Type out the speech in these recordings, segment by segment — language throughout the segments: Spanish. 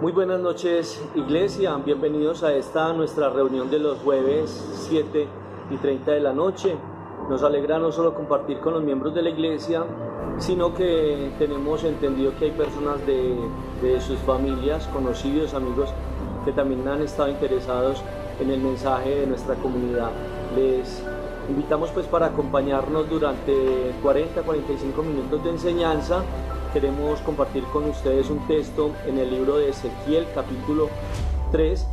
Muy buenas noches, iglesia. Bienvenidos a esta nuestra reunión de los jueves 7:30 de la noche. Nos alegra no solo compartir con los miembros de la iglesia, sino que tenemos entendido que hay personas de sus familias, conocidos, amigos, que también han estado interesados en el mensaje de nuestra comunidad. Les invitamos pues para acompañarnos durante 40-45 minutos de enseñanza. Queremos compartir con ustedes un texto en el libro de Ezequiel, capítulo 3.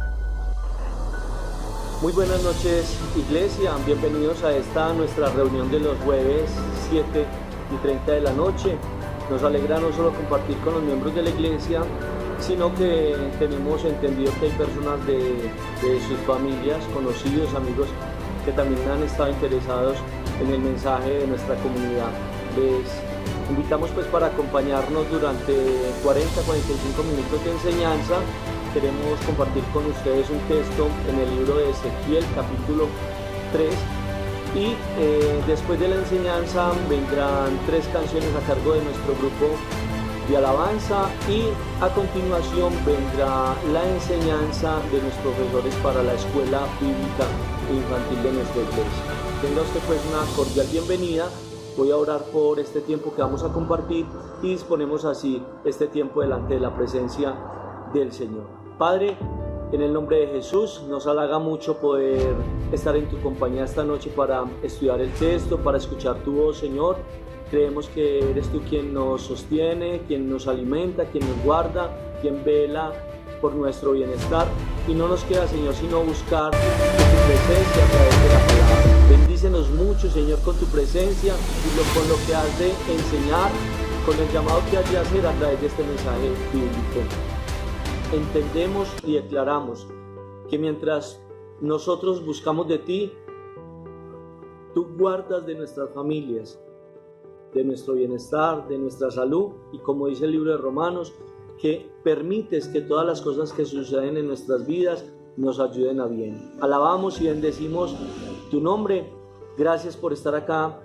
Muy buenas noches, iglesia. Bienvenidos a esta nuestra reunión de los jueves 7:30 de la noche. Nos alegra no solo compartir con los miembros de la iglesia, sino que tenemos entendido que hay personas de sus familias, conocidos, amigos, que también han estado interesados en el mensaje de nuestra comunidad. Les invitamos pues para acompañarnos durante 40-45 minutos de enseñanza. Queremos compartir con ustedes un texto en el libro de Ezequiel, capítulo 3. Y después de la enseñanza vendrán 3 canciones a cargo de nuestro grupo de alabanza y a continuación vendrá la enseñanza de los profesores para la escuela bíblica infantil de nuestra iglesia. Tenga usted pues una cordial bienvenida. Voy a orar por este tiempo que vamos a compartir y disponemos así este tiempo delante de la presencia del Señor. Padre, en el nombre de Jesús, nos halaga mucho poder estar en tu compañía esta noche para estudiar el texto, para escuchar tu voz, Señor. Creemos que eres tú quien nos sostiene, quien nos alimenta, quien nos guarda, quien vela por nuestro bienestar. Y no nos queda, Señor, sino buscar tu presencia a través de la palabra. Bendícenos mucho, Señor, con tu presencia y con lo que has de enseñar, con el llamado que has de hacer a través de este mensaje bíblico. Entendemos y declaramos que mientras nosotros buscamos de ti, tú guardas de nuestras familias, de nuestro bienestar, de nuestra salud y, como dice el libro de Romanos, que permites que todas las cosas que suceden en nuestras vidas nos ayuden a bien. Alabamos y bendecimos tu nombre. Gracias por estar acá,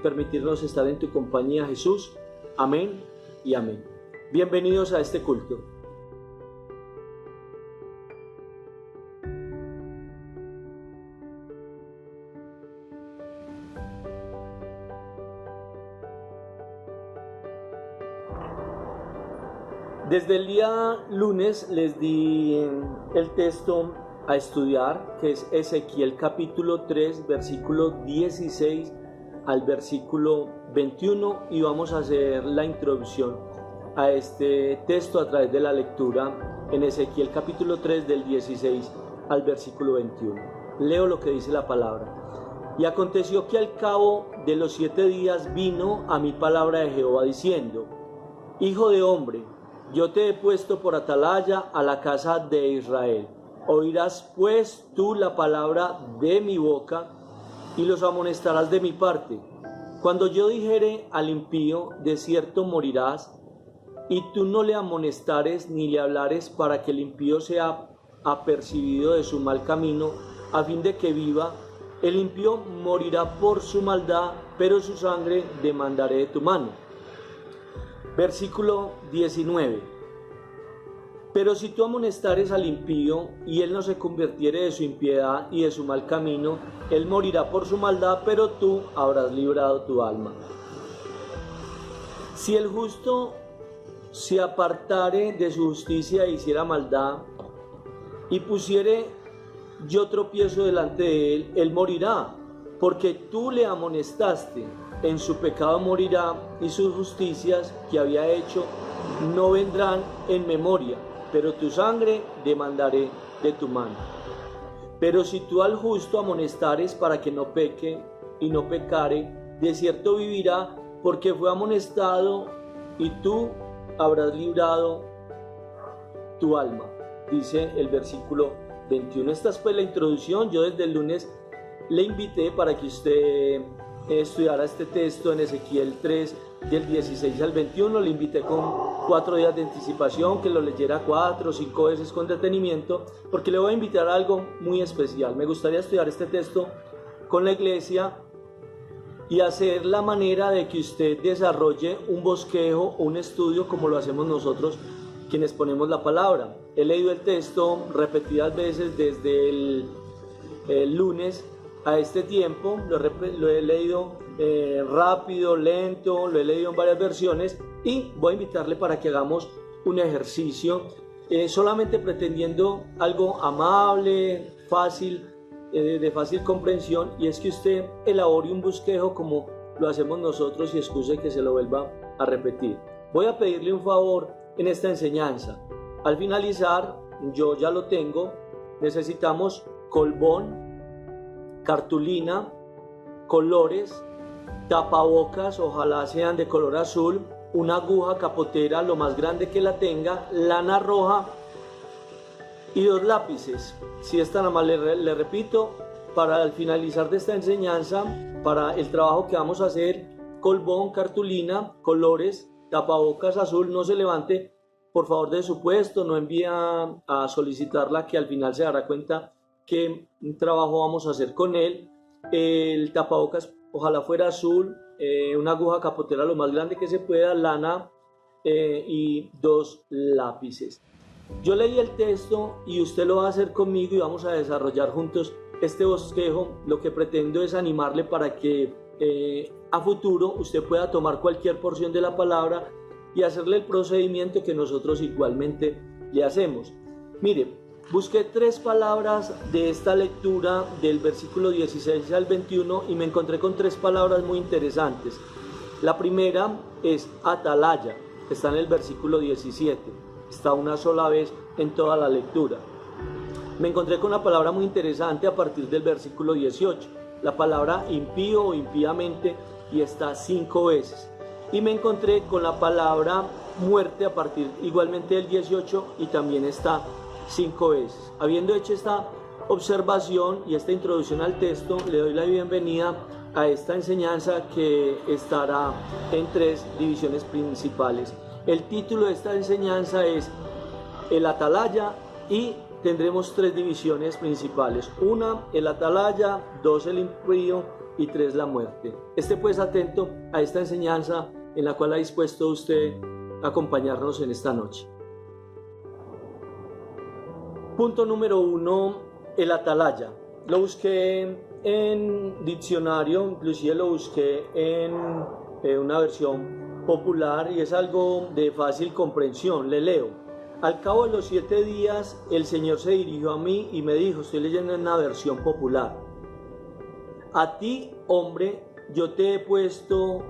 permitirnos estar en tu compañía, Jesús. Amén y amén. Bienvenidos a este culto. Desde el día lunes les di el texto a estudiar, que es Ezequiel capítulo 3, versículo 16 al versículo 21, y vamos a hacer la introducción a este texto a través de la lectura en Ezequiel capítulo 3 del 16 al versículo 21. Leo lo que dice la palabra. Y aconteció que al cabo de los 7 días vino a mí palabra de Jehová diciendo: Hijo de hombre, yo te he puesto por atalaya a la casa de Israel. Oirás pues tú la palabra de mi boca y los amonestarás de mi parte. Cuando yo dijere al impío, de cierto morirás, y tú no le amonestares ni le hablares para que el impío sea apercibido de su mal camino, a fin de que viva, el impío morirá por su maldad, pero su sangre demandaré de tu mano. Versículo 19. Pero si tú amonestares al impío y él no se convirtiere de su impiedad y de su mal camino, él morirá por su maldad, pero tú habrás librado tu alma. Si el justo se apartare de su justicia e hiciera maldad, y pusiere yo tropiezo delante de él, él morirá, porque tú le amonestaste. En su pecado morirá, y sus justicias que había hecho no vendrán en memoria, pero tu sangre demandaré de tu mano. Pero si tú al justo amonestares para que no peque y no pecare, de cierto vivirá, porque fue amonestado, y tú habrás librado tu alma. Dice el versículo 21. Esta fue la introducción. Yo desde el lunes le invité para que usted estudiara este texto en Ezequiel 3 del 16 al 21. Le invité con 4 días de anticipación, que lo leyera 4 o 5 veces con detenimiento, porque le voy a invitar a algo muy especial. Me gustaría estudiar este texto con la iglesia y hacer la manera de que usted desarrolle un bosquejo o un estudio como lo hacemos nosotros quienes ponemos la palabra. He leído el texto repetidas veces desde el lunes a este tiempo, lo he leído rápido, lento, lo he leído en varias versiones y voy a invitarle para que hagamos un ejercicio solamente pretendiendo algo amable, fácil, de fácil comprensión, y es que usted elabore un bosquejo como lo hacemos nosotros y excuse que se lo vuelva a repetir. Voy a pedirle un favor en esta enseñanza. Al finalizar, yo ya lo tengo, necesitamos colbón, cartulina, colores, tapabocas, ojalá sean de color azul, una aguja capotera lo más grande que la tenga, lana roja y 2 lápices. Si es tan amable, le repito, para al finalizar de esta enseñanza, para el trabajo que vamos a hacer, colbón, cartulina, colores, tapabocas azul. No se levante por favor de su puesto, no envíe a solicitarla, que al final se dará cuenta qué trabajo vamos a hacer con él. El tapabocas ojalá fuera azul, una aguja capotera lo más grande que se pueda, lana y 2 lápices. Yo leí el texto y usted lo va a hacer conmigo y vamos a desarrollar juntos este bosquejo. Lo que pretendo es animarle para que a futuro usted pueda tomar cualquier porción de la palabra y hacerle el procedimiento que nosotros igualmente le hacemos. Mire, busqué 3 palabras de esta lectura del versículo 16 al 21 y me encontré con 3 palabras muy interesantes. La primera es atalaya, está en el versículo 17, está una sola vez en toda la lectura. Me encontré con una palabra muy interesante a partir del versículo 18, la palabra impío o impíamente, y está 5 veces. Y me encontré con la palabra muerte a partir igualmente del 18 y también está 5 veces. Habiendo hecho esta observación y esta introducción al texto, le doy la bienvenida a esta enseñanza que estará en 3 divisiones principales. El título de esta enseñanza es el atalaya y tendremos 3 divisiones principales: 1 el atalaya, 2 el impío y 3 la muerte. Esté pues atento a esta enseñanza en la cual ha dispuesto usted a acompañarnos en esta noche. Punto número 1, el atalaya. Lo busqué en diccionario, inclusive lo busqué en una versión popular y es algo de fácil comprensión. Le leo: al cabo de los 7 días el Señor se dirigió a mí y me dijo, estoy leyendo en una versión popular: a ti, hombre, yo te he puesto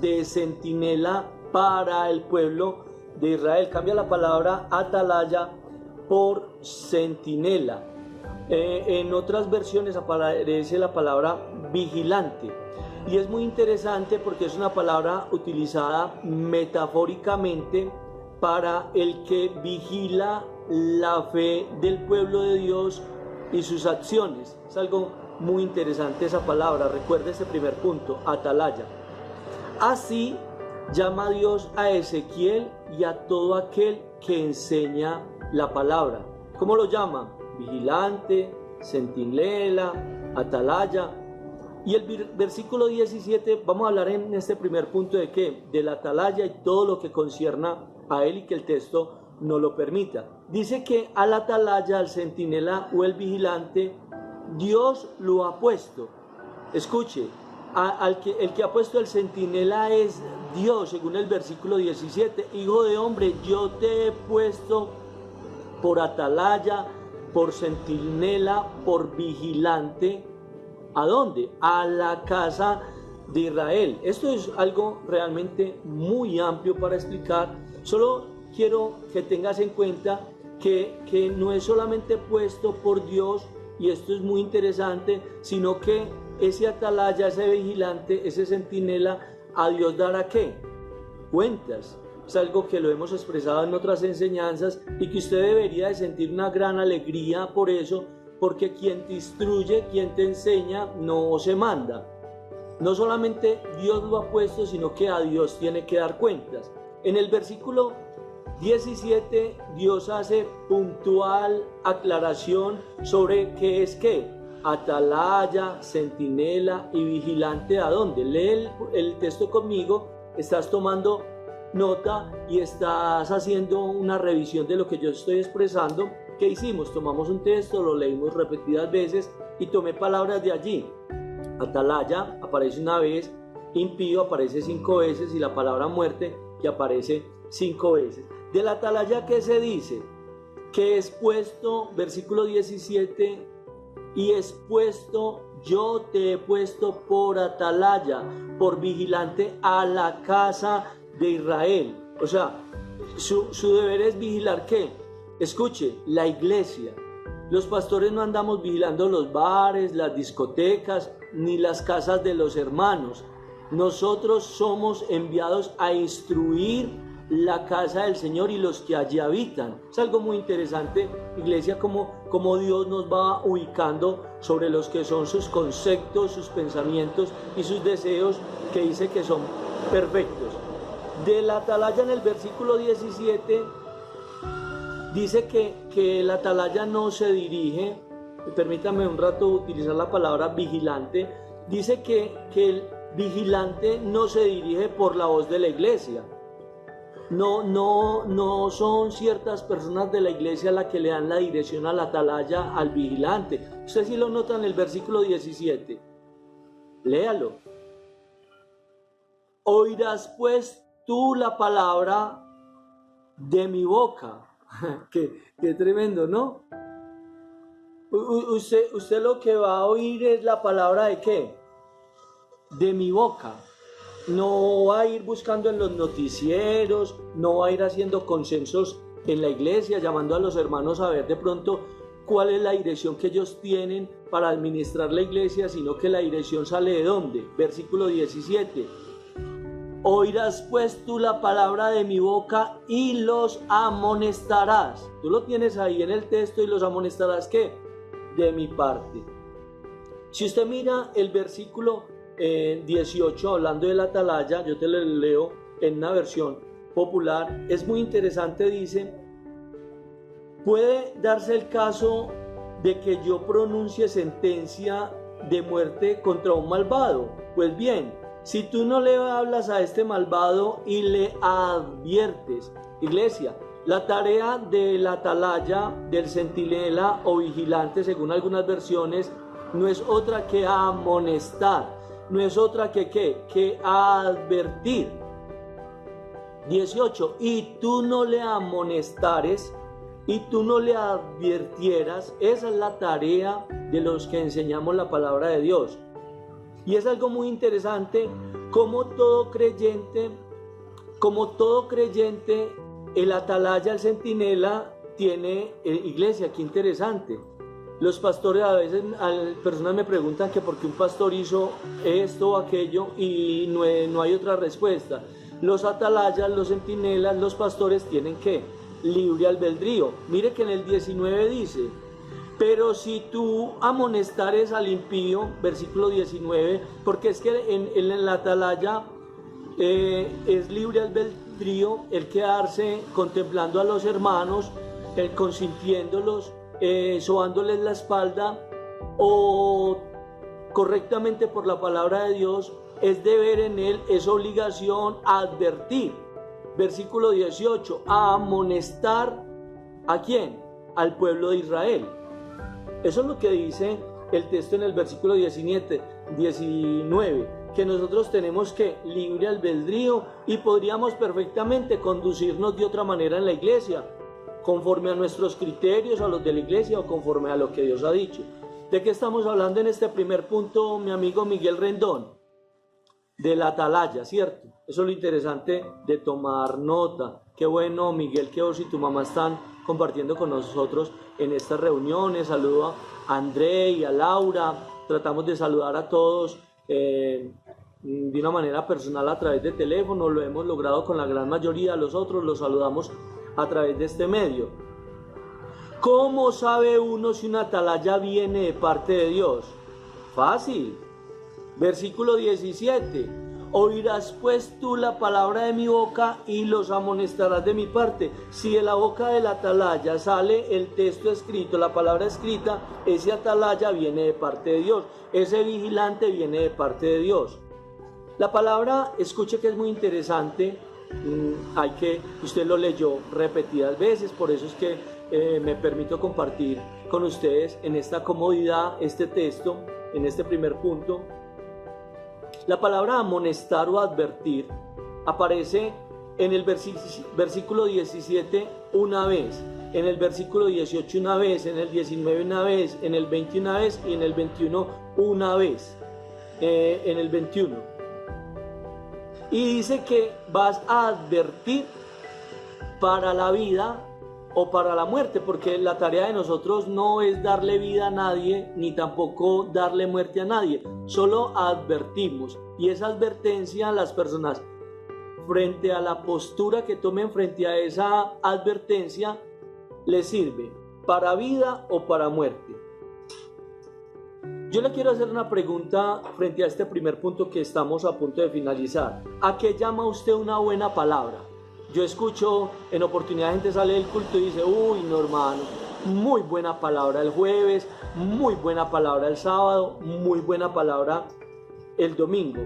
de centinela para el pueblo de Israel. Cambia la palabra atalaya por centinela. En otras versiones aparece la palabra vigilante. Y es muy interesante porque es una palabra utilizada metafóricamente para el que vigila la fe del pueblo de Dios y sus acciones. Es algo muy interesante esa palabra. Recuerde ese primer punto, atalaya. Así llama Dios a Ezequiel y a todo aquel que enseña la palabra. ¿Cómo lo llama? Vigilante, centinela, atalaya. Y el versículo 17, vamos a hablar en este primer punto de qué, del atalaya y todo lo que concierna a él y que el texto no lo permita. Dice que al atalaya, al centinela o el vigilante, Dios lo ha puesto. Escuche, el que ha puesto el centinela es Dios, según el versículo 17. Hijo de hombre, yo te he puesto por atalaya, por centinela, por vigilante. ¿A dónde? A la casa de Israel. Esto es algo realmente muy amplio para explicar. Solo quiero que tengas en cuenta que no es solamente puesto por Dios, y esto es muy interesante, sino que ese atalaya, ese vigilante, ese centinela, a Dios dará ¿qué? Cuentas. Es algo que lo hemos expresado en otras enseñanzas y que usted debería de sentir una gran alegría por eso, porque quien te instruye, quien te enseña, no se manda. No solamente Dios lo ha puesto, sino que a Dios tiene que dar cuentas. En el versículo 17, Dios hace puntual aclaración sobre qué es qué: atalaya, centinela y vigilante. ¿A dónde? Lee el texto conmigo. Estás tomando nota y estás haciendo una revisión de lo que yo estoy expresando, ¿qué hicimos? Tomamos un texto, lo leímos repetidas veces y tomé palabras de allí. Atalaya aparece una vez, impío aparece 5 veces y la palabra muerte que aparece 5 veces. De la atalaya, ¿qué se dice? Que es puesto, versículo 17, y es puesto, yo te he puesto por atalaya, por vigilante a la casa de Israel. O sea, su deber es vigilar ¿qué? Escuche, la iglesia. Los pastores no andamos vigilando los bares, las discotecas, ni las casas de los hermanos. Nosotros somos enviados a instruir la casa del Señor y los que allí habitan. Es algo muy interesante, iglesia, como Dios nos va ubicando sobre los que son sus conceptos, sus pensamientos y sus deseos, que dice que son perfectos. De la atalaya, en el versículo 17, dice que la atalaya no se dirige, permítame un rato utilizar la palabra vigilante, dice que el vigilante no se dirige por la voz de la iglesia. No son ciertas personas de la iglesia las que le dan la dirección a la atalaya al vigilante. Usted sí lo nota en el versículo 17. Léalo. Oirás pues tú la palabra de mi boca. Qué tremendo, ¿no? Usted lo que va a oír es la palabra de ¿qué? De mi boca. No va a ir buscando en los noticieros, no va a ir haciendo consensos en la iglesia, llamando a los hermanos a ver de pronto cuál es la dirección que ellos tienen para administrar la iglesia, sino que la dirección sale ¿de dónde? Versículo 17. Oirás pues tú la palabra de mi boca y los amonestarás. Tú lo tienes ahí en el texto, y los amonestarás ¿qué? De mi parte. Si usted mira el versículo 18, hablando de la atalaya, yo te lo leo en una versión popular, es muy interesante, dice: puede darse el caso de que yo pronuncie sentencia de muerte contra un malvado. Pues bien, si tú no le hablas a este malvado y le adviertes, iglesia, la tarea de la atalaya, del centinela o vigilante, según algunas versiones, no es otra que amonestar. No es otra que advertir. 18. Y tú no le amonestares y tú no le advirtieras. Esa es la tarea de los que enseñamos la palabra de Dios. Y es algo muy interesante como todo creyente, el atalaya, el centinela, tiene iglesia. Qué interesante. Los pastores, a veces personas me preguntan que por qué un pastor hizo esto o aquello y no hay otra respuesta. Los atalayas, los centinelas, los pastores tienen ¿qué? Libre albedrío. Mire que en el 19 dice: pero si tú amonestares al impío, versículo 19, porque es que en la atalaya es libre albedrío el quedarse contemplando a los hermanos, el consintiéndolos, sobándoles la espalda, o correctamente por la palabra de Dios, es deber en él, es obligación advertir. Versículo 18, a amonestar ¿a quién? Al pueblo de Israel. Eso es lo que dice el texto en el versículo 19, que nosotros tenemos que libre albedrío y podríamos perfectamente conducirnos de otra manera en la iglesia, conforme a nuestros criterios, a los de la iglesia, o conforme a lo que Dios ha dicho. ¿De qué estamos hablando en este primer punto, mi amigo Miguel Rendón? De la atalaya, ¿cierto? Eso es lo interesante de tomar nota. Qué bueno, Miguel, que vos y tu mamá están compartiendo con nosotros en estas reuniones. Saludo a André y a Laura. Tratamos de saludar a todos de una manera personal a través de teléfono. Lo hemos logrado con la gran mayoría. Los otros los saludamos a través de este medio. ¿Cómo sabe uno si una atalaya viene de parte de Dios? Fácil. Versículo 17. Oirás pues tú la palabra de mi boca y los amonestarás de mi parte. Si de la boca de la atalaya sale el texto escrito, la palabra escrita, ese atalaya viene de parte de Dios. Ese vigilante viene de parte de Dios. La palabra, escuche que es muy interesante, hay que, usted lo leyó repetidas veces, por eso es que me permito compartir con ustedes en esta comodidad este texto, en este primer punto. La palabra amonestar o advertir aparece en el versículo 17 una vez, en el versículo 18 una vez, en el 19 una vez, en el 20 una vez y en el 21 una vez, en el 21. Y dice que vas a advertir para la vida o para la muerte, porque la tarea de nosotros no es darle vida a nadie, ni tampoco darle muerte a nadie, solo advertimos. Y esa advertencia a las personas, frente a la postura que tomen frente a esa advertencia, les sirve para vida o para muerte. Yo le quiero hacer una pregunta frente a este primer punto que estamos a punto de finalizar. ¿A qué llama usted una buena palabra? Yo escucho en oportunidad gente sale del culto y dice, uy, no, hermano, muy buena palabra el jueves, muy buena palabra el sábado, muy buena palabra el domingo.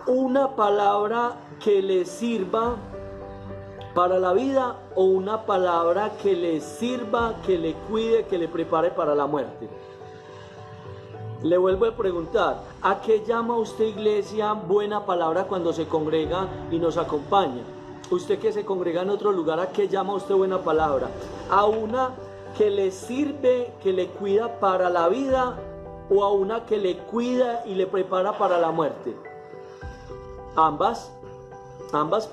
Una palabra que le sirva para la vida o una palabra que le sirva, que le cuide, que le prepare para la muerte. Le vuelvo a preguntar, ¿a qué llama usted, iglesia, buena palabra cuando se congrega y nos acompaña? Usted que se congrega en otro lugar, ¿a qué llama usted buena palabra? ¿A una que le sirve, que le cuida para la vida o a una que le cuida y le prepara para la muerte? Ambas,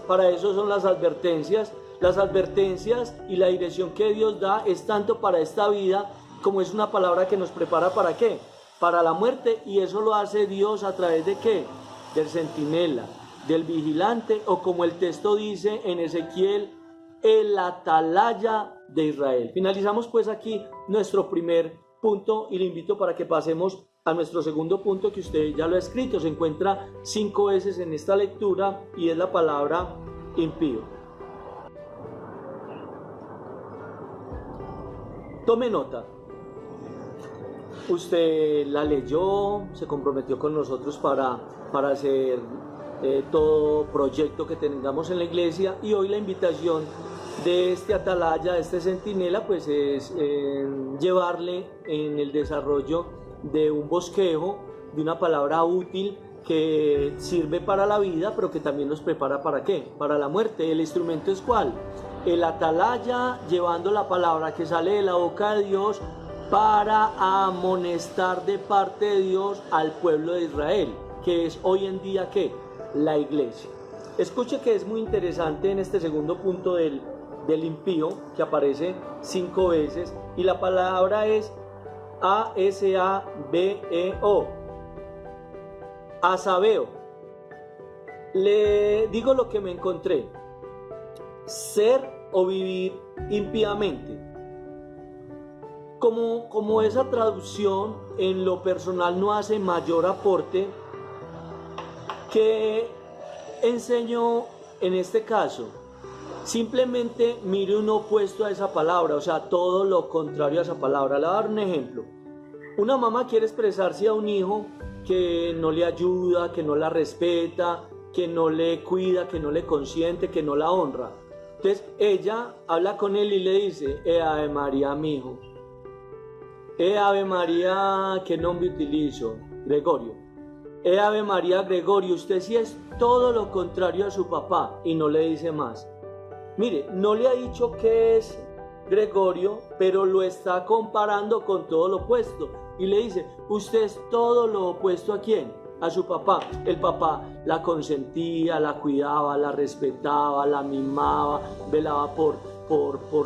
para eso son las advertencias. Las advertencias y la dirección que Dios da es tanto para esta vida como es una palabra que nos prepara ¿para qué? Para la muerte, y eso lo hace Dios a través de ¿qué? Del centinela, del vigilante, o como el texto dice en Ezequiel, el atalaya de Israel. Finalizamos pues aquí nuestro primer punto y le invito para que pasemos a nuestro segundo punto, que usted ya lo ha escrito, se encuentra 5 veces en esta lectura y es la palabra impío. Tome nota. Usted la leyó, se comprometió con nosotros para hacer todo proyecto que tengamos en la iglesia, y hoy la invitación de este atalaya, de este centinela, pues es llevarle en el desarrollo de un bosquejo, de una palabra útil que sirve para la vida, pero que también nos prepara ¿para qué? Para la muerte. ¿El instrumento es cuál? El atalaya, llevando la palabra que sale de la boca de Dios para amonestar de parte de Dios al pueblo de Israel, que es hoy en día ¿qué? La iglesia. Escuche que es muy interesante en este segundo punto del impío, que aparece 5 veces, y la palabra es A-S-A-B-E-O, asabeo. Le digo lo que me encontré: ser o vivir impíamente. Como esa traducción en lo personal no hace mayor aporte, ¿qué enseño en este caso? Simplemente mire un opuesto a esa palabra, o sea, todo lo contrario a esa palabra. Le voy a dar un ejemplo. Una mamá quiere expresarse a un hijo que no le ayuda, que no la respeta, que no le cuida, que no le consiente, que no la honra. Entonces ella habla con él y le dice: Ave María, mi hijo. Ave María, ¿qué nombre utilizo? Gregorio. Ave María, Gregorio, usted sí es todo lo contrario a su papá, y no le dice más. Mire, no le ha dicho que es Gregorio, pero lo está comparando con todo lo opuesto. Y le dice, usted es todo lo opuesto ¿a quién? A su papá. El papá la consentía, la cuidaba, la respetaba, la mimaba, velaba por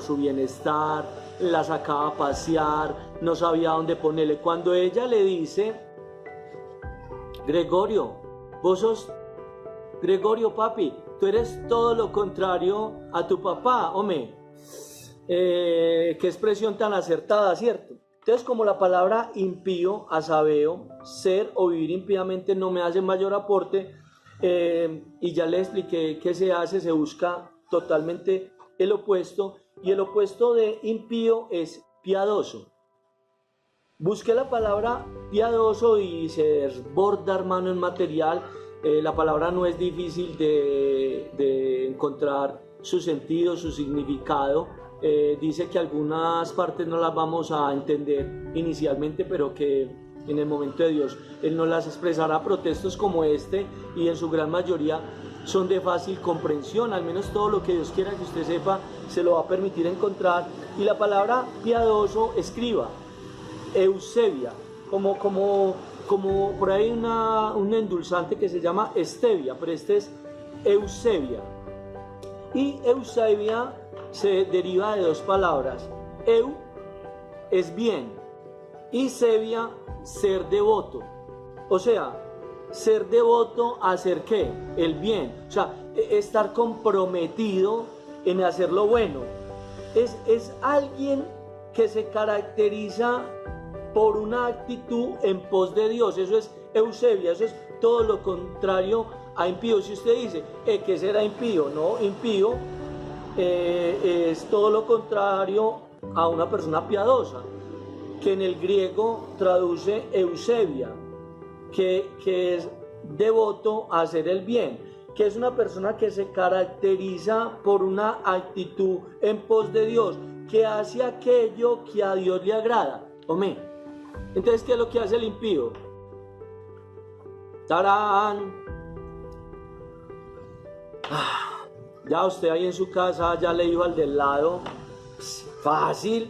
su bienestar, la sacaba a pasear, no sabía dónde ponerle. Cuando ella le dice, Gregorio, vos sos Gregorio, papi, tú eres todo lo contrario a tu papá, hombre. Qué expresión tan acertada, ¿cierto? Entonces, como la palabra impío, asabeo, ser o vivir impíamente no me hace mayor aporte, y ya le expliqué qué se hace, se busca totalmente el opuesto, y el opuesto de impío es piadoso. Busqué la palabra piadoso y se desborda, hermano, en material, La palabra no es difícil de encontrar su sentido, su significado. Dice que algunas partes no las vamos a entender inicialmente, pero que en el momento de Dios Él nos las expresará. Pero textos como este, y en su gran mayoría, son de fácil comprensión. Al menos todo lo que Dios quiera que usted sepa se lo va a permitir encontrar. Y la palabra piadoso, escriba, Eusebia, como por ahí un endulzante que se llama stevia, pero este es Eusebia. Y Eusebia se deriva de dos palabras. Eu es bien y sebia, ser devoto. O sea, ser devoto a hacer ¿qué? El bien. O sea, estar comprometido en hacer lo bueno. Es alguien que se caracteriza por una actitud en pos de Dios. Eso es Eusebia, eso es todo lo contrario a impío. Si usted dice, ¿qué será impío? No, impío es todo lo contrario a una persona piadosa, que en el griego traduce Eusebia, que es devoto a hacer el bien, que es una persona que se caracteriza por una actitud en pos de Dios, que hace aquello que a Dios le agrada. Hombre, entonces, ¿qué es lo que hace el impío? ¡Tarán! Ya usted ahí en su casa ya le iba al del lado. Fácil,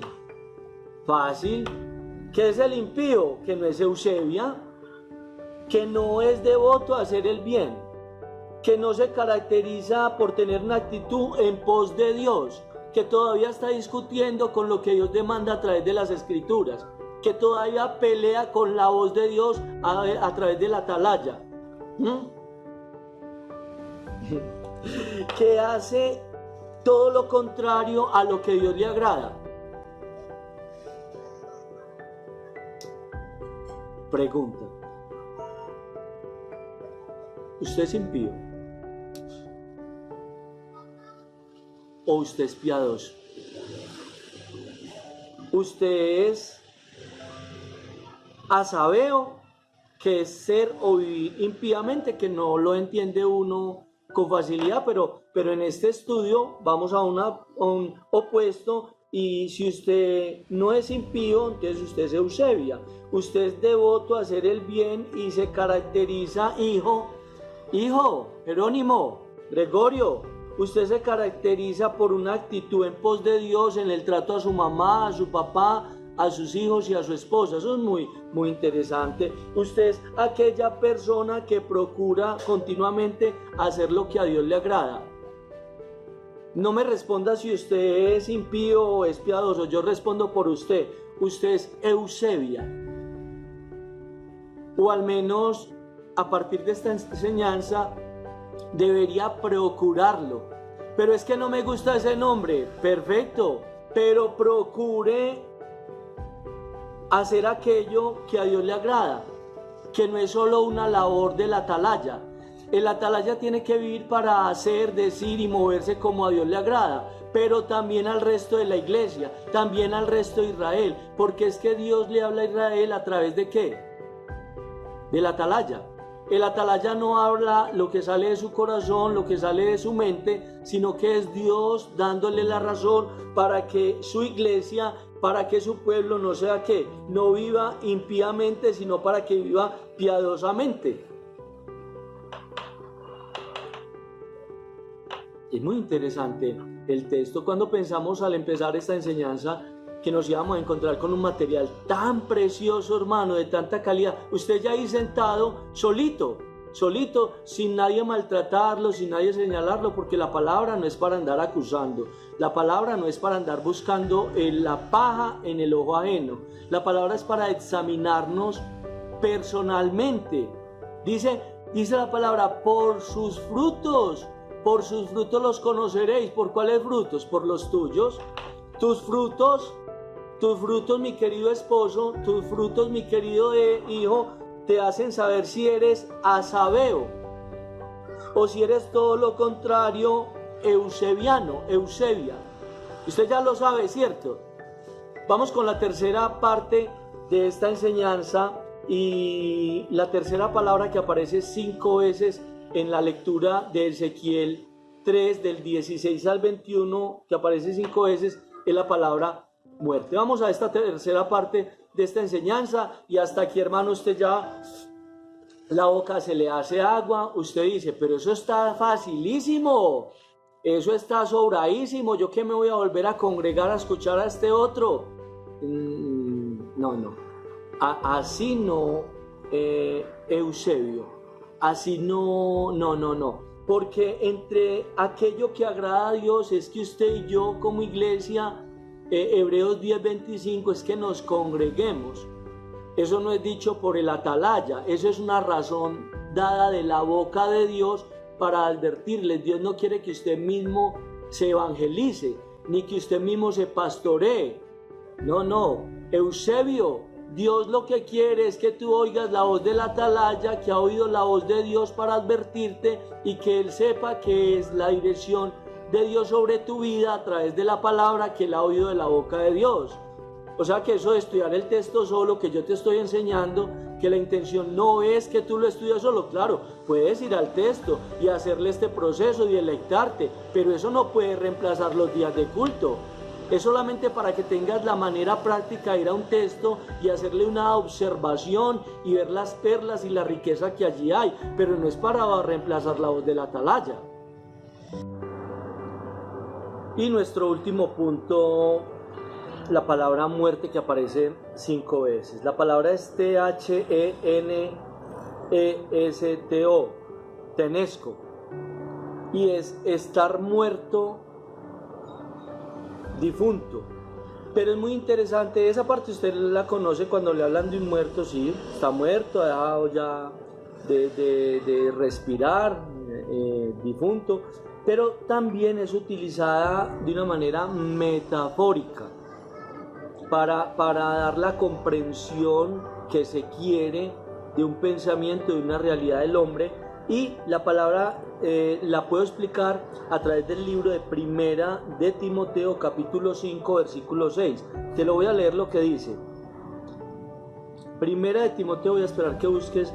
fácil. ¿Qué es el impío? Que no es Eusebia, que no es devoto a hacer el bien, que no se caracteriza por tener una actitud en pos de Dios, que todavía está discutiendo con lo que Dios demanda a través de las Escrituras, que todavía pelea con la voz de Dios a través de la atalaya. Que hace todo lo contrario a lo que Dios le agrada. Pregunta: ¿usted es impío? ¿O usted es piadoso? ¿Usted es asabeo, que es ser o vivir impíamente, que no lo entiende uno con facilidad, pero en este estudio vamos a un opuesto? Y si usted no es impío, entonces usted es Eusebia, usted es devoto a hacer el bien y se caracteriza, hijo, Jerónimo, Gregorio, usted se caracteriza por una actitud en pos de Dios en el trato a su mamá, a su papá, a sus hijos y a su esposa. Eso es muy, muy interesante. Usted es aquella persona que procura continuamente hacer lo que a Dios le agrada. No me responda si usted es impío o es piadoso, yo respondo por usted. Usted es Eusebia. O al menos a partir de esta enseñanza debería procurarlo. Pero es que no me gusta ese nombre. Perfecto, pero procure hacer aquello que a Dios le agrada, que no es solo una labor del atalaya. El atalaya tiene que vivir para hacer, decir y moverse como a Dios le agrada, pero también al resto de la iglesia, también al resto de Israel, porque es que Dios le habla a Israel a través de ¿qué? Del atalaya. El atalaya no habla lo que sale de su corazón, lo que sale de su mente, sino que es Dios dándole la razón para que su iglesia, para que su pueblo no sea que no viva impíamente, sino para que viva piadosamente. Es muy interesante el texto cuando pensamos al empezar esta enseñanza que nos íbamos a encontrar con un material tan precioso, hermano, de tanta calidad. Usted ya ahí sentado, solito, sin nadie maltratarlo, sin nadie señalarlo, porque la palabra no es para andar acusando, la palabra no es para andar buscando la paja en el ojo ajeno, la palabra es para examinarnos personalmente. Dice la palabra, por sus frutos los conoceréis. ¿Por cuáles frutos? Por los tuyos. Tus frutos, mi querido esposo, tus frutos, mi querido hijo, te hacen saber si eres asabeo o si eres todo lo contrario, eusebiano, Eusebia. Usted ya lo sabe, ¿cierto? Vamos con la tercera parte de esta enseñanza Y la tercera palabra que aparece 5 veces en la lectura de Ezequiel 3, del 16 al 21, que aparece 5 veces, es la palabra muerte. Vamos a esta tercera parte de esta enseñanza, y hasta aquí, hermano, usted ya la boca se le hace agua. Usted dice, pero eso está facilísimo, eso está sobradísimo, yo que me voy a volver a congregar a escuchar a este otro. No. Así no, Eusebio, así no, porque entre aquello que agrada a Dios es que usted y yo como iglesia, Hebreos 10:25, es que nos congreguemos. Eso no es dicho por el atalaya, eso es una razón dada de la boca de Dios para advertirles. Dios no quiere que usted mismo se evangelice, ni que usted mismo se pastoree. No, Eusebio, Dios lo que quiere es que tú oigas la voz del atalaya, que ha oído la voz de Dios para advertirte, y que él sepa que es la dirección de Dios sobre tu vida a través de la palabra que él ha oído de la boca de Dios. O sea que eso de estudiar el texto solo que yo te estoy enseñando, que la intención no es que tú lo estudies solo. Claro, puedes ir al texto y hacerle este proceso y deleitarte, pero eso no puede reemplazar los días de culto. Es solamente para que tengas la manera práctica de ir a un texto y hacerle una observación y ver las perlas y la riqueza que allí hay, pero no es para reemplazar la voz del atalaya. Y nuestro último punto, la palabra muerte, que aparece 5 veces. La palabra es T-H-E-N-E-S-T-O, tenesco, y es estar muerto, difunto. Pero es muy interesante, esa parte usted la conoce cuando le hablan de un muerto. Sí, está muerto, ha dejado ya de respirar, difunto, pero también es utilizada de una manera metafórica para dar la comprensión que se quiere de un pensamiento, de una realidad del hombre. Y la palabra la puedo explicar a través del libro de Primera de Timoteo, capítulo 5, versículo 6. Te lo voy a leer lo que dice. Primera de Timoteo, voy a esperar que busques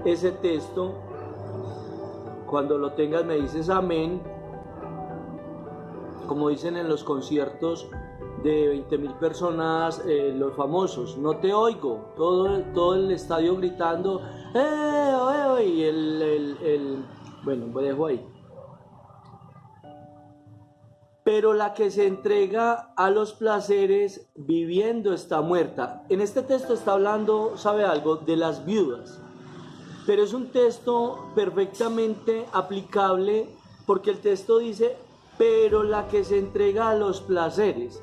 ese texto. Cuando lo tengas me dices amén. Como dicen en los conciertos de 20,000 personas, los famosos, no te oigo, todo el estadio gritando, y bueno, pues dejo ahí. Pero la que se entrega a los placeres viviendo está muerta. En este texto está hablando, ¿sabe algo?, de las viudas. Pero es un texto perfectamente aplicable, porque el texto dice, pero la que se entrega a los placeres,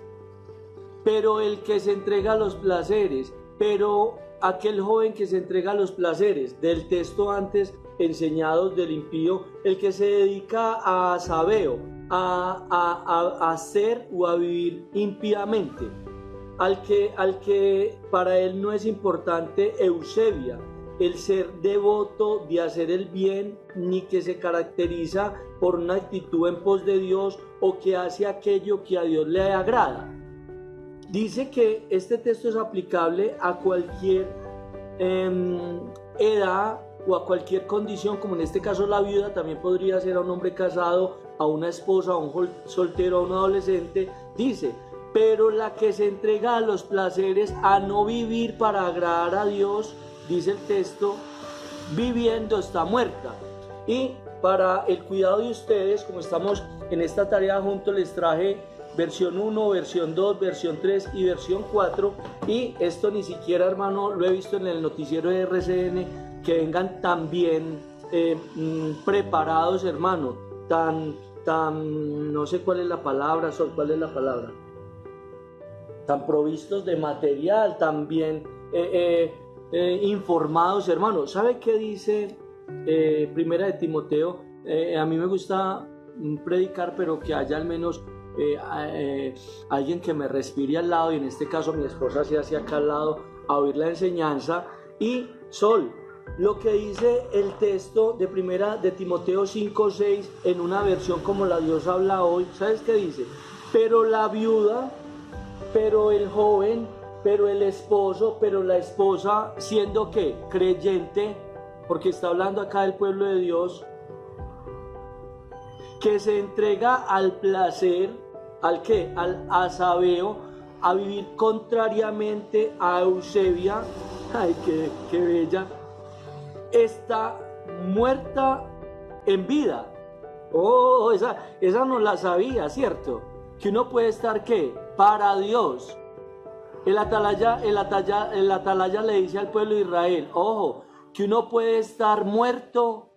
pero el que se entrega a los placeres, pero aquel joven que se entrega a los placeres del texto antes enseñados del impío, el que se dedica a sabeo, a hacer o a vivir impíamente, al que para él no es importante Eusebia, el ser devoto de hacer el bien, ni que se caracteriza por una actitud en pos de Dios o que hace aquello que a Dios le agrada. Dice que este texto es aplicable a cualquier edad o a cualquier condición, como en este caso la viuda, también podría ser a un hombre casado, a una esposa, a un soltero, a un adolescente. Dice, pero la que se entrega a los placeres, a no vivir para agradar a Dios, dice el texto, viviendo está muerta. Y para el cuidado de ustedes, como estamos en esta tarea juntos, les traje versión 1, versión 2, versión 3 y versión 4. Y esto ni siquiera, hermano, lo he visto en el noticiero de RCN, que vengan tan bien preparados, hermano, no sé cuál es la palabra, tan provistos de material, tan bien informados, hermano. ¿Sabe qué dice Primera de Timoteo? A mí me gusta predicar, pero que haya al menos alguien que me respire al lado, y en este caso mi esposa se hace acá al lado a oír la enseñanza. Y Sol, lo que dice el texto de Primera de Timoteo 5:6 en una versión como la Dios habla hoy, ¿sabes qué dice? Pero la viuda, pero el joven pero la esposa, siendo que creyente, porque está hablando acá del pueblo de Dios, que se entrega al placer, ¿al qué? Al asabeo, a vivir contrariamente a Eusebia. Ay, qué bella. Está muerta en vida. Oh, esa no la sabía, ¿cierto? Que uno puede estar, ¿qué? Para Dios. El atalaya le dice al pueblo de Israel, ojo, que uno puede estar muerto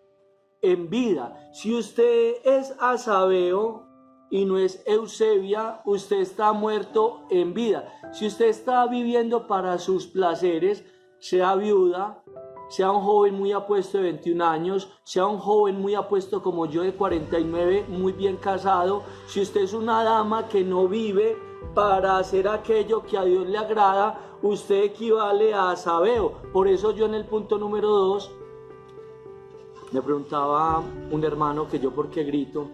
en vida. Si usted es asabeo y no es Eusebia, usted está muerto en vida. Si usted está viviendo para sus placeres, sea viuda, sea un joven muy apuesto de 21 años, sea un joven muy apuesto como yo de 49, muy bien casado, si usted es una dama que no vive para hacer aquello que a Dios le agrada, usted equivale a asabeo. Por eso yo en el punto número 2 me preguntaba un hermano que yo por qué grito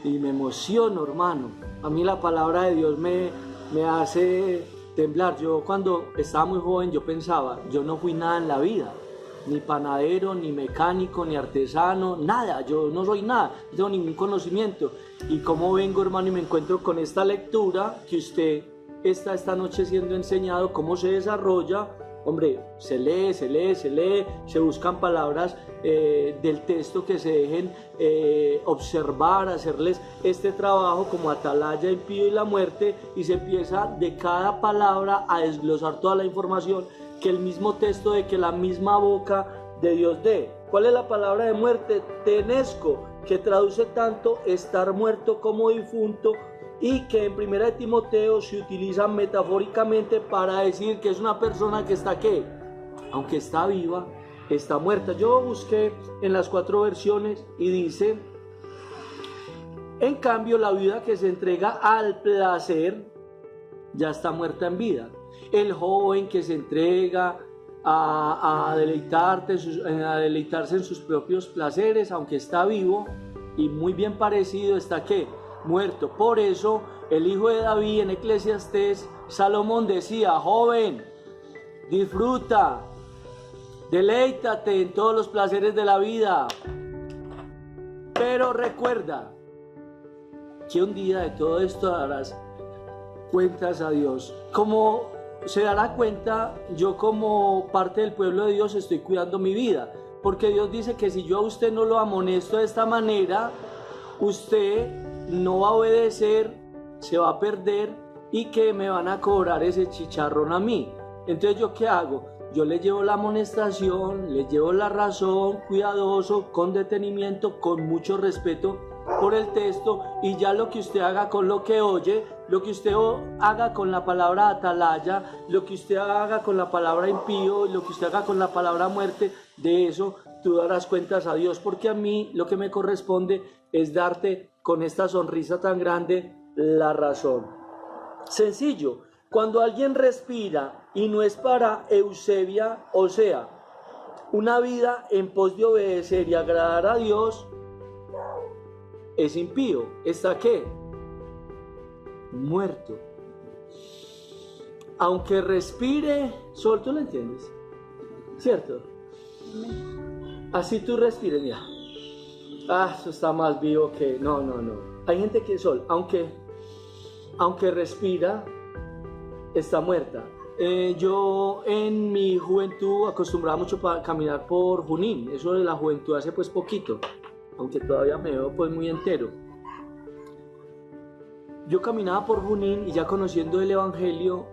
y me emociono, hermano. A mí la palabra de Dios me hace temblar. Yo cuando estaba muy joven yo pensaba, yo no fui nada en la vida, ni panadero, ni mecánico, ni artesano, nada, yo no soy nada, no tengo ningún conocimiento. Y como vengo, hermano, y me encuentro con esta lectura que usted está esta noche siendo enseñado, cómo se desarrolla. Hombre, se lee, se buscan palabras del texto que se dejen observar, hacerles este trabajo como atalaya, impío y la muerte, y se empieza de cada palabra a desglosar toda la información que el mismo texto de que la misma boca de Dios dé. ¿Cuál es la palabra de muerte? Tenesco, que traduce tanto estar muerto como difunto, y que en 1 Timoteo se utiliza metafóricamente para decir que es una persona que está, ¿qué? Aunque está viva, está muerta. Yo busqué en las 4 versiones y dice, en cambio la viuda que se entrega al placer ya está muerta en vida. El joven que se entrega a deleitarse en sus propios placeres, aunque está vivo y muy bien parecido, está, ¿qué? Muerto. Por eso el hijo de David en Eclesiastés, Salomón decía, joven, disfruta, deleítate en todos los placeres de la vida, pero recuerda que un día de todo esto darás cuentas a Dios. Como se dará cuenta, yo como parte del pueblo de Dios estoy cuidando mi vida, porque Dios dice que si yo a usted no lo amonesto de esta manera, usted no va a obedecer, se va a perder y que me van a cobrar ese chicharrón a mí. Entonces, ¿yo qué hago? Yo le llevo la amonestación, le llevo la razón, cuidadoso, con detenimiento, con mucho respeto por el texto, y ya lo que usted haga con lo que oye, lo que usted haga con la palabra atalaya, lo que usted haga con la palabra impío, lo que usted haga con la palabra muerte, de eso tú darás cuentas a Dios, porque a mí lo que me corresponde es darte con esta sonrisa tan grande la razón. Sencillo, cuando alguien respira y no es para Eusebia, o sea, una vida en pos de obedecer y agradar a Dios, es impío. ¿Está qué? Muerto. Aunque respire, Sol, ¿tú lo entiendes? ¿Cierto? Así tú respires, mira. Eso está más vivo que... No. Hay gente que, Sol, aunque respira, está muerta. Yo en mi juventud acostumbraba mucho para caminar por Junín. Eso de la juventud hace pues poquito, aunque todavía me veo pues muy entero. Yo caminaba por Junín y ya conociendo el Evangelio,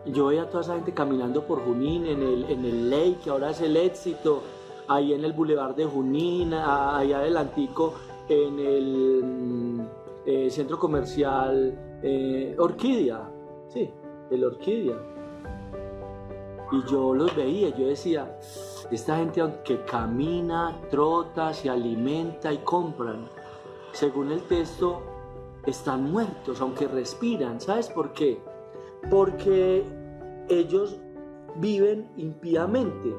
yo veía a toda esa gente caminando por Junín en el Ley, que ahora es el Éxito, ahí en el Boulevard de Junín, allá adelantico en el centro comercial Orquídea, sí, el Orquídea. Y yo los veía, yo decía, esta gente que camina, trota, se alimenta y compran, según el texto, están muertos, aunque respiran. ¿Sabes por qué? Porque ellos viven impíamente.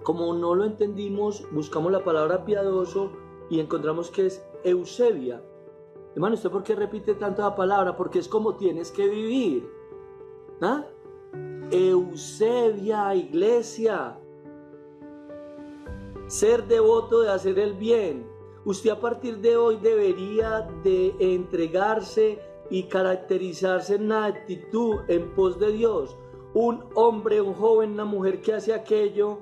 Como no lo entendimos, buscamos la palabra piadoso y encontramos que es Eusebia. Hermano, ¿usted por qué repite tanto la palabra? Porque es como tienes que vivir. ¿Ah? Eusebia, iglesia. Ser devoto de hacer el bien. Usted a partir de hoy debería de entregarse y caracterizarse en una actitud en pos de Dios. Un hombre, un joven, una mujer que hace aquello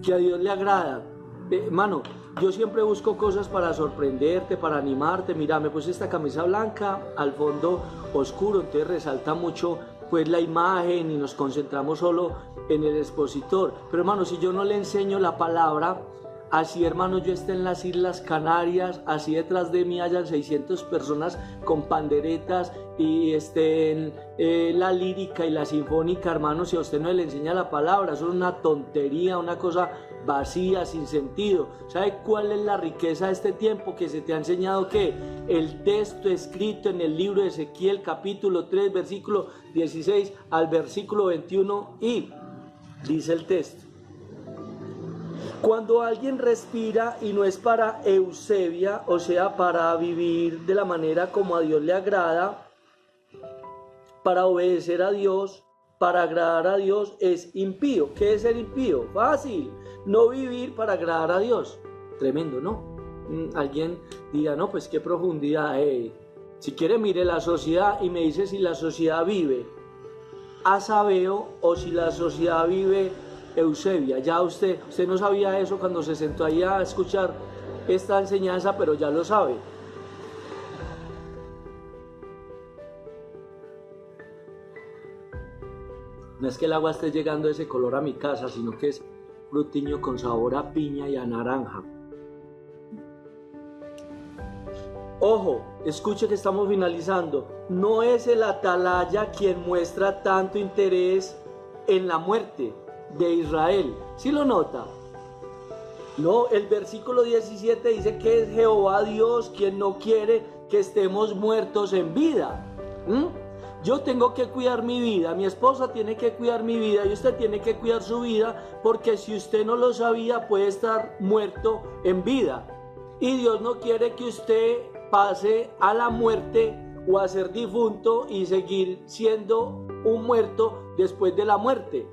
que a Dios le agrada. Hermano, yo siempre busco cosas para sorprenderte, para animarte. Mira, me puse esta camisa blanca al fondo oscuro, entonces resalta mucho pues la imagen y nos concentramos solo en el expositor. Pero hermano, si yo no le enseño la palabra, así hermano yo esté en las Islas Canarias, así detrás de mí hayan 600 personas con panderetas y estén la lírica y la sinfónica, hermano, si a usted no le enseña la palabra, eso es una tontería, una cosa vacía, sin sentido. ¿Sabe cuál es la riqueza de este tiempo? Que se te ha enseñado que el texto escrito en el libro de Ezequiel capítulo 3 versículo 16 al versículo 21 y dice el texto: cuando alguien respira y no es para Eusebia, o sea, para vivir de la manera como a Dios le agrada, para obedecer a Dios, para agradar a Dios, es impío. ¿Qué es ser impío? Fácil, no vivir para agradar a Dios. Tremendo, ¿no? Alguien diga, no, pues qué profundidad. Si quiere, mire la sociedad y me dice si la sociedad vive a Sabeo o si la sociedad vive Eusebia. Ya usted no sabía eso cuando se sentó ahí a escuchar esta enseñanza, pero ya lo sabe. No es que el agua esté llegando de ese color a mi casa, sino que es frutiño con sabor a piña y a naranja. Ojo, escuche que estamos finalizando. No es el atalaya quien muestra tanto interés en la muerte de Israel. ¿Sí lo nota? No, el versículo 17 dice que es Jehová Dios quien no quiere que estemos muertos en vida. Yo tengo que cuidar mi vida, mi esposa tiene que cuidar mi vida y usted tiene que cuidar su vida, porque si usted no lo sabía puede estar muerto en vida. Y Dios no quiere que usted pase a la muerte o a ser difunto y seguir siendo un muerto después de la muerte.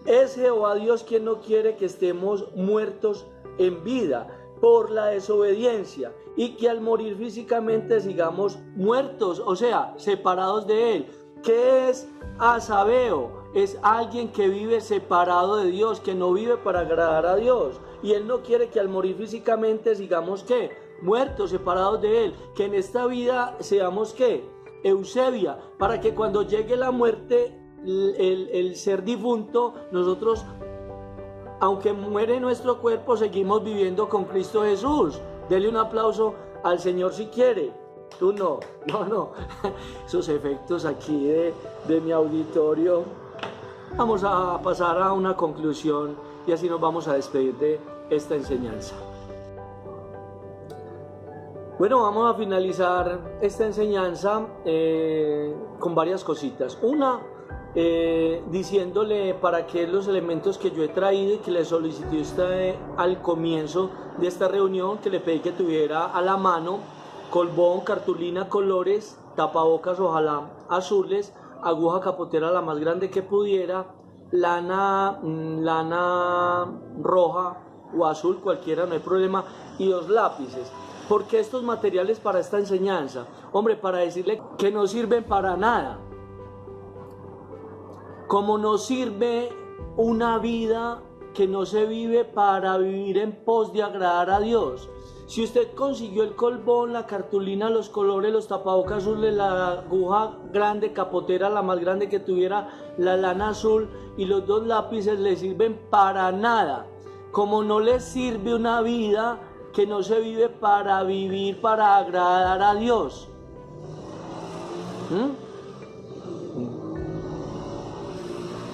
Es Jehová Dios quien no quiere que estemos muertos en vida por la desobediencia y que al morir físicamente sigamos muertos, o sea, separados de Él. ¿Qué es asabeo? Es alguien que vive separado de Dios, que no vive para agradar a Dios. Y Él no quiere que al morir físicamente sigamos, ¿qué? Muertos, separados de Él. Que en esta vida seamos, ¿qué? Eusebia, para que cuando llegue la muerte, el ser difunto, nosotros, aunque muere nuestro cuerpo, seguimos viviendo con Cristo Jesús. Dele un aplauso al Señor si quiere. Tú no. Esos efectos aquí de mi auditorio. Vamos a pasar a una conclusión y así nos vamos a despedir de esta enseñanza. Bueno, vamos a finalizar esta enseñanza con varias cositas. Una, diciéndole para qué los elementos que yo he traído y que le solicité usted al comienzo de esta reunión, que le pedí que tuviera a la mano colbón, cartulina, colores, tapabocas ojalá azules, aguja capotera la más grande que pudiera, lana roja o azul, cualquiera, no hay problema, y 2 lápices. ¿Por qué estos materiales para esta enseñanza? Hombre, para decirle que no sirven para nada. Como no sirve una vida que no se vive para vivir en pos de agradar a Dios. Si usted consiguió el colbón, la cartulina, los colores, los tapabocas azules, la aguja grande, capotera, la más grande que tuviera, la lana azul y los 2 lápices, le sirven para nada. Como no les sirve una vida que no se vive para vivir, para agradar a Dios.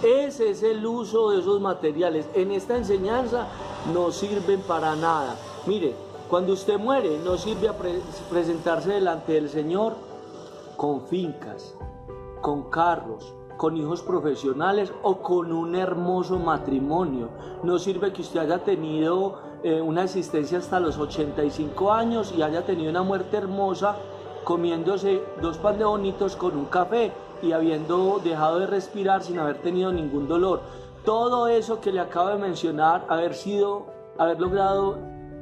Ese es el uso de esos materiales. En esta enseñanza no sirven para nada. Mire, cuando usted muere, no sirve a presentarse delante del Señor con fincas, con carros, con hijos profesionales o con un hermoso matrimonio. No sirve que usted haya tenido una existencia hasta los 85 años y haya tenido una muerte hermosa comiéndose 2 pan de bonitos con un café y habiendo dejado de respirar sin haber tenido ningún dolor. Todo eso que le acabo de mencionar, haber logrado,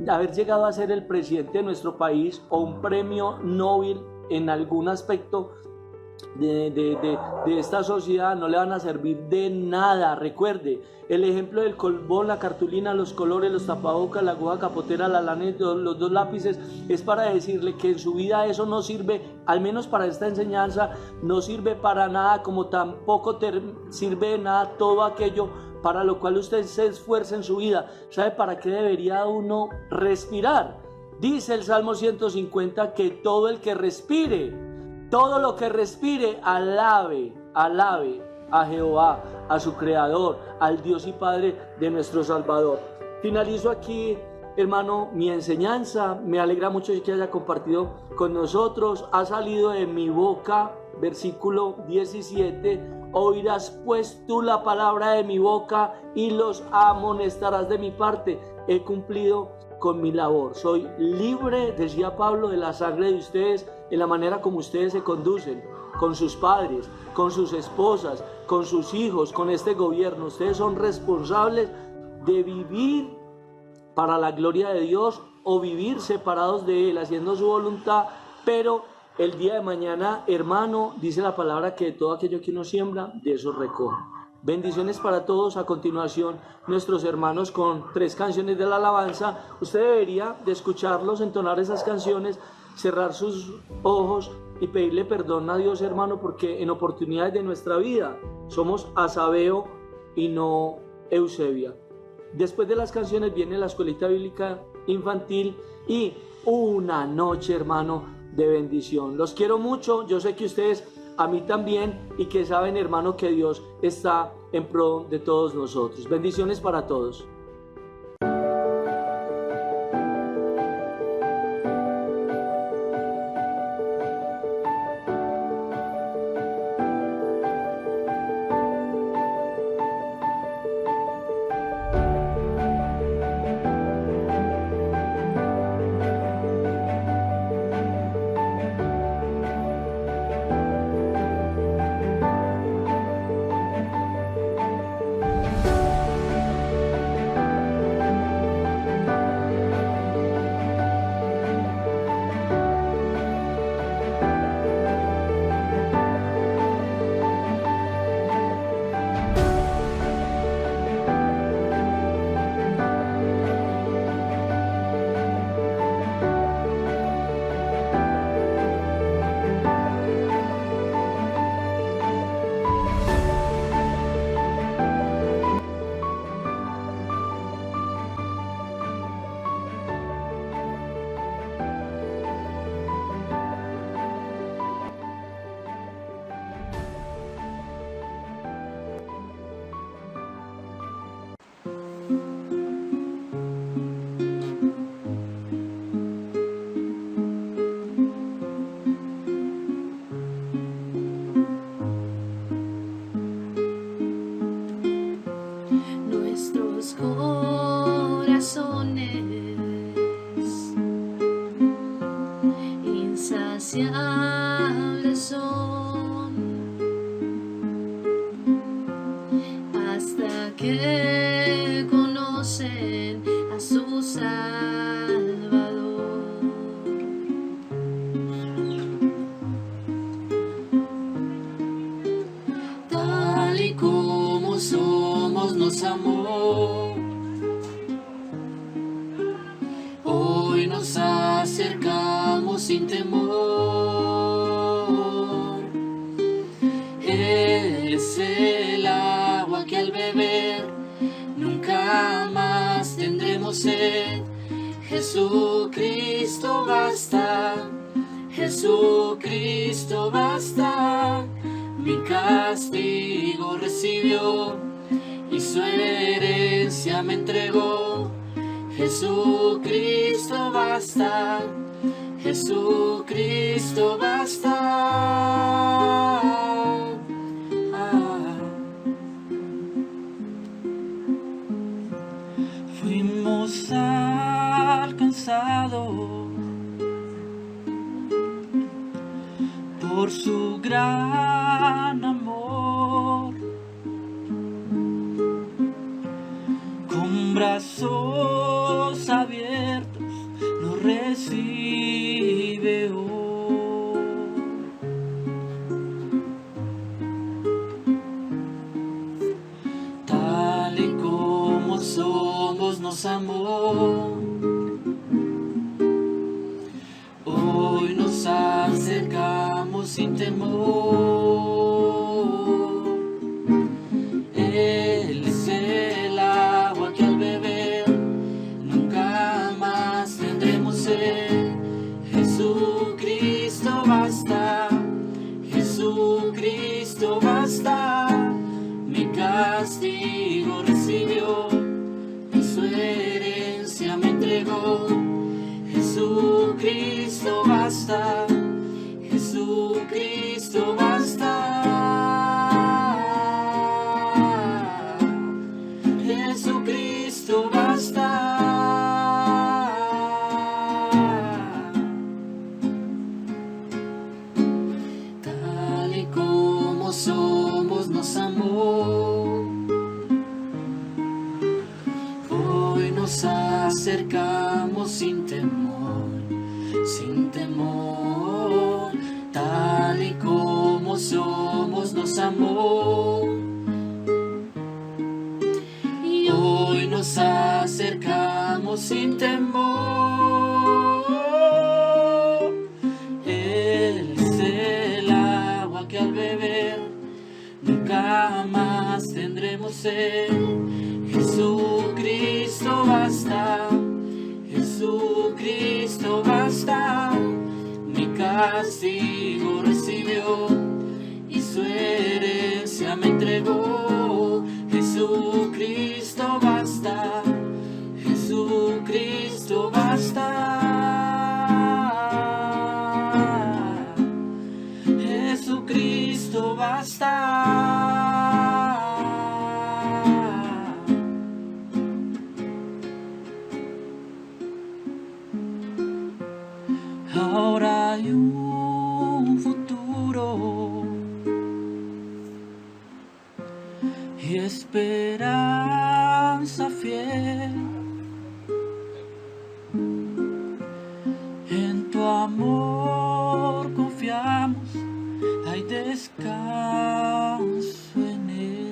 haber llegado a ser el presidente de nuestro país o un premio Nobel en algún aspecto de esta sociedad, no le van a servir de nada. Recuerde, el ejemplo del colbón, la cartulina, los colores, los tapabocas, la aguja capotera, la lana, los 2 lápices, es para decirle que en su vida eso no sirve, al menos para esta enseñanza, no sirve para nada, como tampoco sirve de nada todo aquello para lo cual usted se esfuerza en su vida. ¿Sabe para qué debería uno respirar? Dice el Salmo 150 que todo el que respire, todo lo que respire, alabe a Jehová, a su Creador, al Dios y Padre de nuestro Salvador. Finalizo aquí, hermano, mi enseñanza. Me alegra mucho que haya compartido con nosotros. Ha salido de mi boca, versículo 17, oirás pues tú la palabra de mi boca y los amonestarás de mi parte. He cumplido con mi labor. Soy libre, decía Pablo, de la sangre de ustedes, en la manera como ustedes se conducen con sus padres, con sus esposas, con sus hijos, con este gobierno. Ustedes son responsables de vivir para la gloria de Dios o vivir separados de Él, haciendo su voluntad, pero el día de mañana, hermano, dice la palabra que todo aquello que uno siembra, de eso recoge. Bendiciones para todos. A continuación, nuestros hermanos con 3 canciones de la alabanza. Usted debería de escucharlos entonar esas canciones, cerrar sus ojos y pedirle perdón a Dios, hermano, porque en oportunidades de nuestra vida somos Asabeo y no Eusebia. Después de las canciones viene la escuelita bíblica infantil y una noche, hermano, de bendición. Los quiero mucho. Yo sé que ustedes a mí también, y que saben, hermano, que Dios está en pro de todos nosotros. Bendiciones para todos. insaciables son, hasta que conocen a su Salvador. Tal y como somos nos amó, hoy nos acercamos sin temor. Él es el agua que al beber nunca más tendremos sed. Jesucristo basta, Jesucristo basta. Mi castigo recibió y su herencia me entregó. Jesucristo basta, Jesucristo basta. Fuimos alcanzados brazos abiertos nos recibe hoy. Tal y como somos nos amó. Hoy nos acercamos sin temor. Él es el agua que al beber nunca más tendremos sed. Jesucristo basta, Jesucristo basta. Mi castigo recibió y su herencia me entregó. Jesucristo basta, Jesucristo basta. Jesucristo basta. Tal y como somos nos amó. Hoy nos acercamos sin temor, sin temor. Tal y como somos nos amó. Y hoy nos acercamos sin temor. Él es el agua que al beber nunca más tendremos sed. Jesucristo basta, Jesucristo basta. Mi castigo recibió y su herencia me entregó. Jesucristo basta, Jesucristo basta. Jesucristo basta. Ahora hay un futuro y esperanza fiel. En tu amor confiamos, hay descanso en él.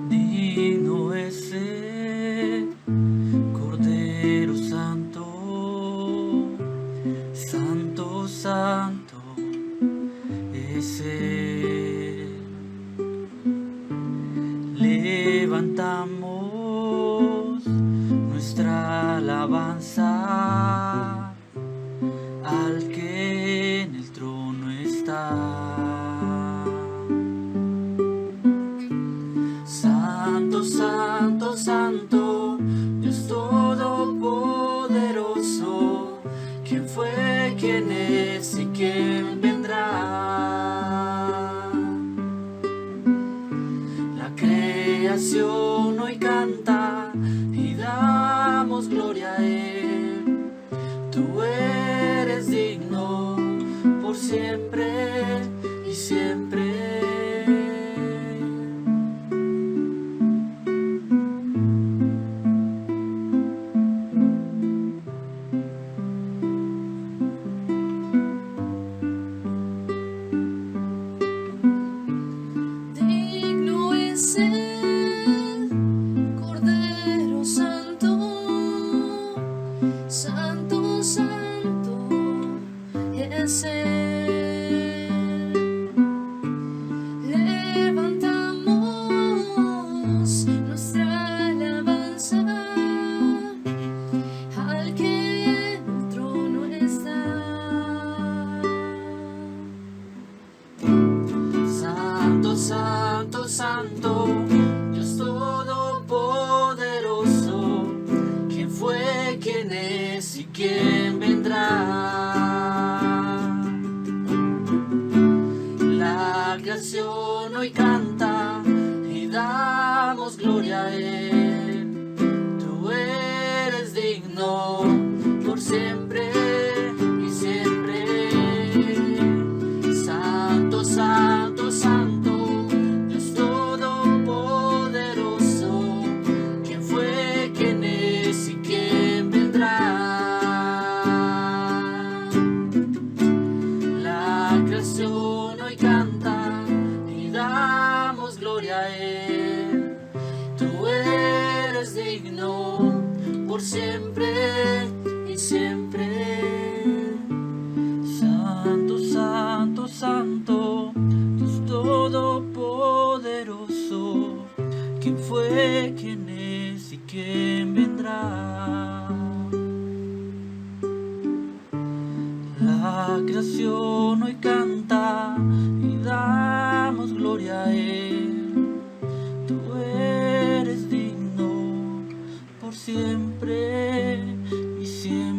Digno es el Cordero Santo, Santo, Santo es Él. Levantamos nuestra alabanza al que en el trono está. Santo, Santo, Santo, Dios Todopoderoso, ¿quién fue, quién es y quién vendrá? La creación hoy canta y damos gloria a Él. Tú eres digno por siempre y siempre. Digno es el siempre y siempre. Santo, santo, santo, Dios todopoderoso, quién fue, quién es y quién vendrá. La creación hoy canta y damos gloria a Él. Tú eres digno por siempre y siempre. Santo, santo, santo, Dios todopoderoso, quién fue, quién es y quién vendrá. La creación hoy canta y damos gloria a Él. Tú eres digno por siempre y siempre.